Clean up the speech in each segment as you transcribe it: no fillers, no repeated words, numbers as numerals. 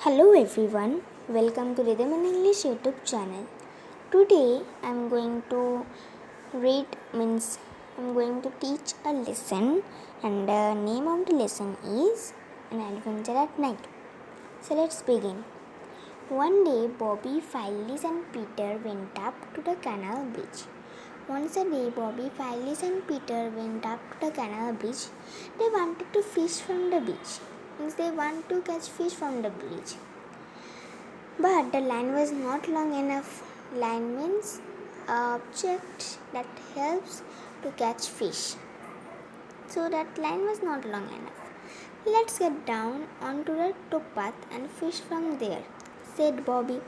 Hello everyone, welcome to Rhythm in English YouTube channel. Today I'm going to teach a lesson, and the name of the lesson is An Adventure at Night. So let's begin. One day Bobby, Phyllis and Peter went up to the canal bridge. Once a day Bobby, Phyllis and Peter went up to the canal bridge. They wanted to fish from the beach. Means they want to catch fish from the bridge. But the line was not long enough. Line means an object that helps to catch fish. So that line was not long enough. Let's get down onto the towpath and fish from there, said Bobby.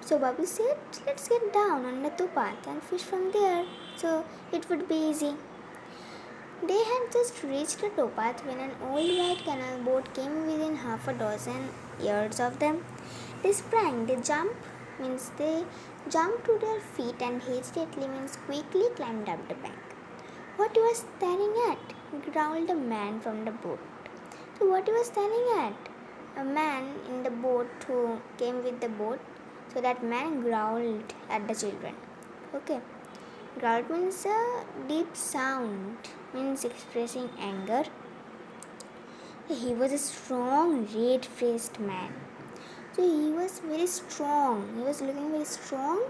So Bobby said, let's get down on the towpath and fish from there. So it would be easy. They had just reached the towpath when an old white canal boat came within half a dozen yards of them. They sprang, they jumped to their feet and hastily means quickly climbed up the bank. What you are staring at? Growled the man from the boat. So what you are staring at? A man in the boat who came with the boat. So that man growled at the children. Okay. Growl means a deep sound, means expressing anger. He was a strong, red-faced man. So he was very strong. He was looking very strong,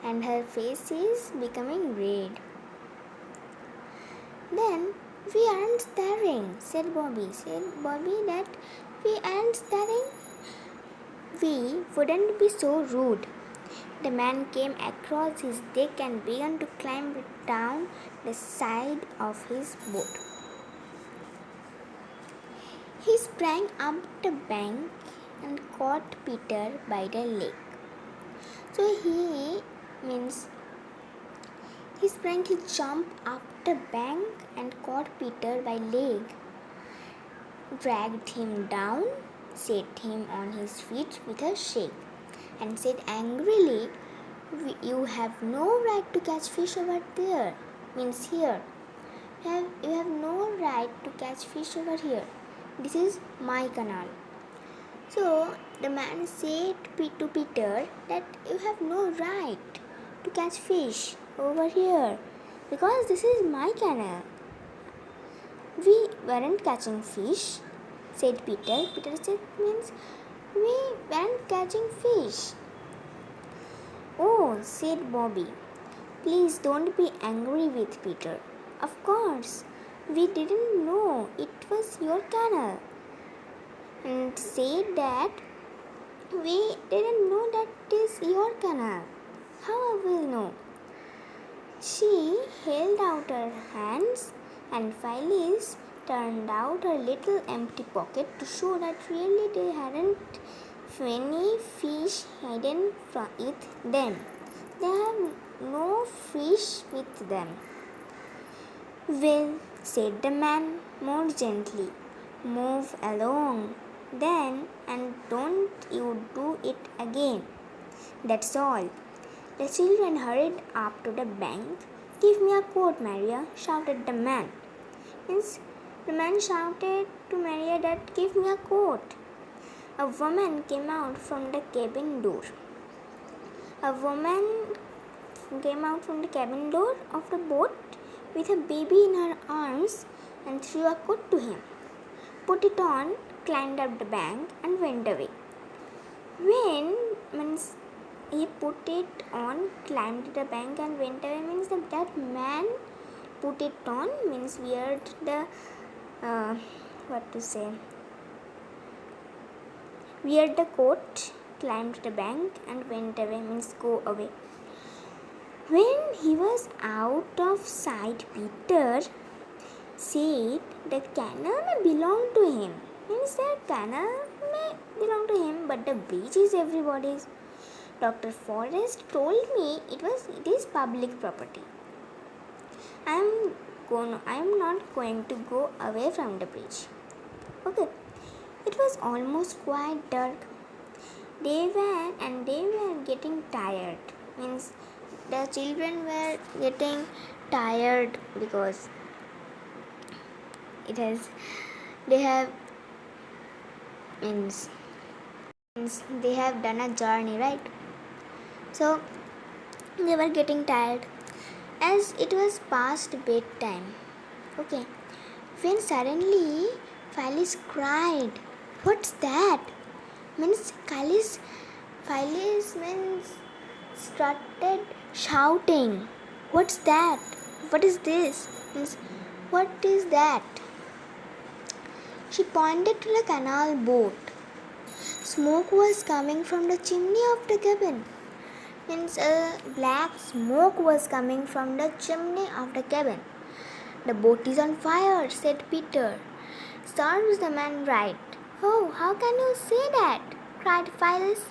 and her face is becoming red. Then we aren't staring, said Bobby. Said Bobby that we aren't staring. We wouldn't be so rude. The man came across his deck and began to climb down the side of his boat. He sprang up the bank and caught Peter by the leg. So he jumped up the bank and caught Peter by leg, dragged him down, set him on his feet with a shake, and said angrily, you have no right to catch fish over there. Means here. You have no right to catch fish over here. This is my canal. So the man said to Peter that you have no right to catch fish over here because this is my canal. We weren't catching fish, said Peter. Peter said means we weren't catching fish. Oh, said Bobby, please don't be angry with Peter. Of course, we didn't know it was your canal. And said that we didn't know that it is your canal. How I will know? She held out her hands and Phyllis turned out her little empty pocket to show that really they hadn't any fish hidden with them. They have no fish with them. Well, said the man more gently, move along then and don't you do it again. That's all. The children hurried up to the bank. Give me a coat, Maria, shouted the man. The man shouted to Maria that give me a coat. A woman came out from the cabin door. of the boat with a baby in her arms and threw a coat to him. Put it on, climbed up the bank and went away. Means he put it on, climbed the bank and went away means that man put it on means wear the coat, climbed the bank and went away means go away. When he was out of sight, Peter said the canal may belong to him. Means that canal may belong to him, but the bridge is everybody's. Dr. Forrest told me it is public property. I am not going to go away from the bridge. Okay. It was almost quite dark. They were getting tired. Means the children were getting tired because they have Means they have done a journey, right? So they were getting tired as it was past bedtime. Okay, when suddenly Phyllis cried, "What's that?" Means Phyllis means started shouting, "What's that? What is this?" Means, what is that? She pointed to the canal boat. Smoke was coming from the chimney of the cabin. Means a black smoke was coming from the chimney of the cabin. "The boat is on fire," said Peter. "Serves the man right." "Oh, how can you say that?" cried Phyllis.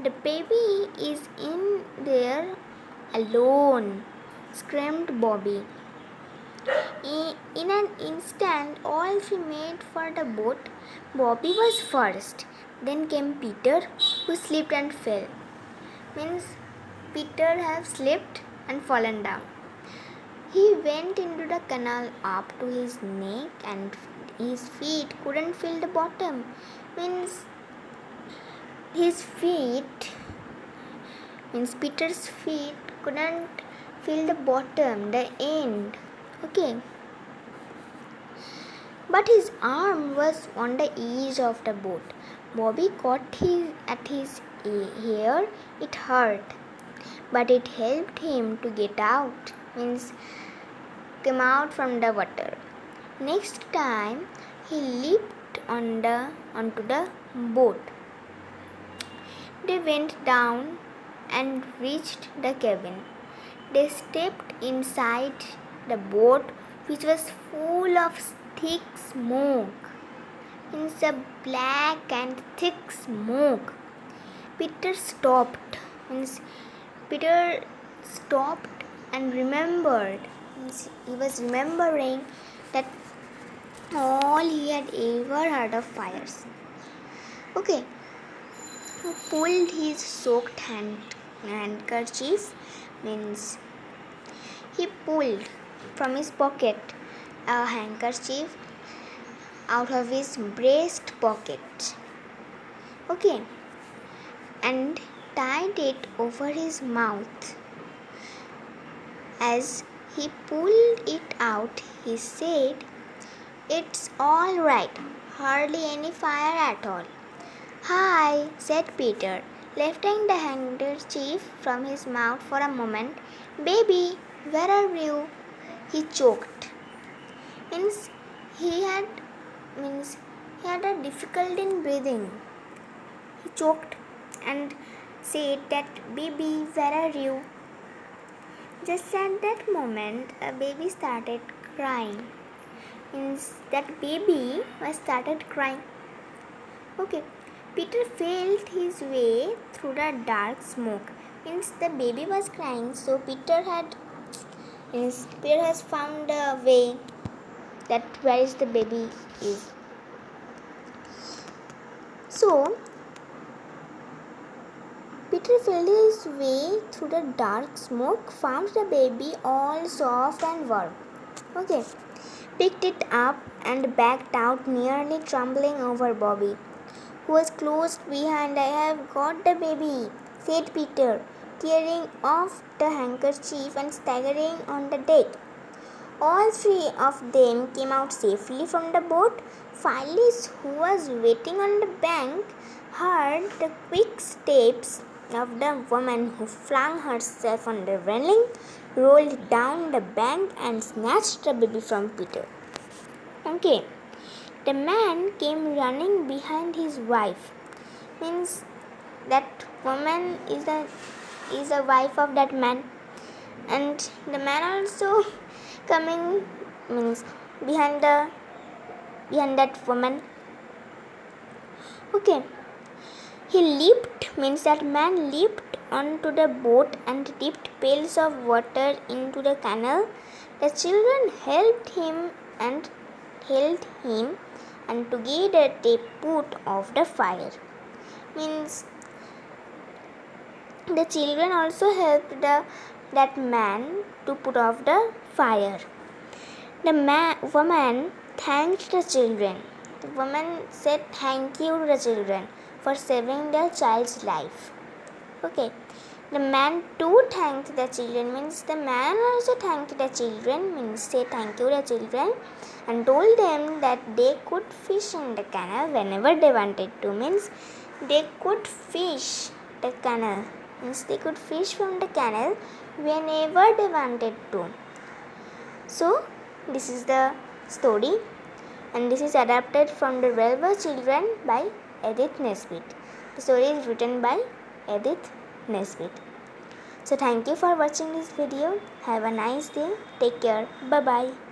"The baby is in there alone," screamed Bobby. In an instant, all three made for the boat. Bobby was first. Then came Peter, who slipped and fell. Means Peter have slipped and fallen down. He went into the canal up to his neck and his feet couldn't feel the bottom. Means his feet, means Peter's feet couldn't feel the bottom, the end. Okay. But his arm was on the edge of the boat. Bobby caught at his hair. It hurt, but it helped him to get out. Means came out from the water. Next time he leaped onto the boat. They went down and reached the cabin. They stepped inside the boat, which was full of thick smoke. It's a black and thick smoke. Peter stopped. Peter stopped and remembered. He was remembering that all he had ever heard of fires. Okay. He pulled his soaked handkerchief. Means he pulled from his pocket a handkerchief out of his breast pocket. Okay. And tied it over his mouth. As he pulled it out, he said, "It's all right. Hardly any fire at all." "Hi," said Peter, lifting the handkerchief from his mouth for a moment. "Baby, where are you?" He choked. Means he had a difficulty in breathing. He choked and said that, "Baby, where are you?" Just at that moment, a baby started crying. Means that baby started crying. Okay. Peter felt his way through the dark smoke. Means the baby was crying, so Peter has found a way that where is the baby is. So Peter felt his way through the dark smoke, found the baby all soft and warm. Okay. Picked it up and backed out, nearly tumbling over Bobby, who was close behind. "I have got the baby," said Peter, tearing off the handkerchief and staggering on the deck. All three of them came out safely from the boat. Phyllis, who was waiting on the bank, heard the quick steps of the woman who flung herself on the railing, rolled down the bank, and snatched the baby from Peter. Okay. The man came running behind his wife. Means that woman is the wife of that man, and the man also coming means behind that woman. Okay. He leaped, means that man leaped onto the boat and dipped pails of water into the canal. The children helped him and together they put off the fire. Means the children also helped that man to put off the fire. The woman thanked the children. The woman said thank you to the children for saving their child's life. Okay. The man too thanked the children, means the man also thanked the children, means say thank you the children, and told them that they could fish in the canal whenever they wanted to, means they could fish the canal, means they could fish from the canal whenever they wanted to. So this is the story, and this is adapted from the Railway Children by Edith Nesbit. The story is written by Edith Nesbit. So thank you for watching this video. Have a nice day. Take care. Bye bye.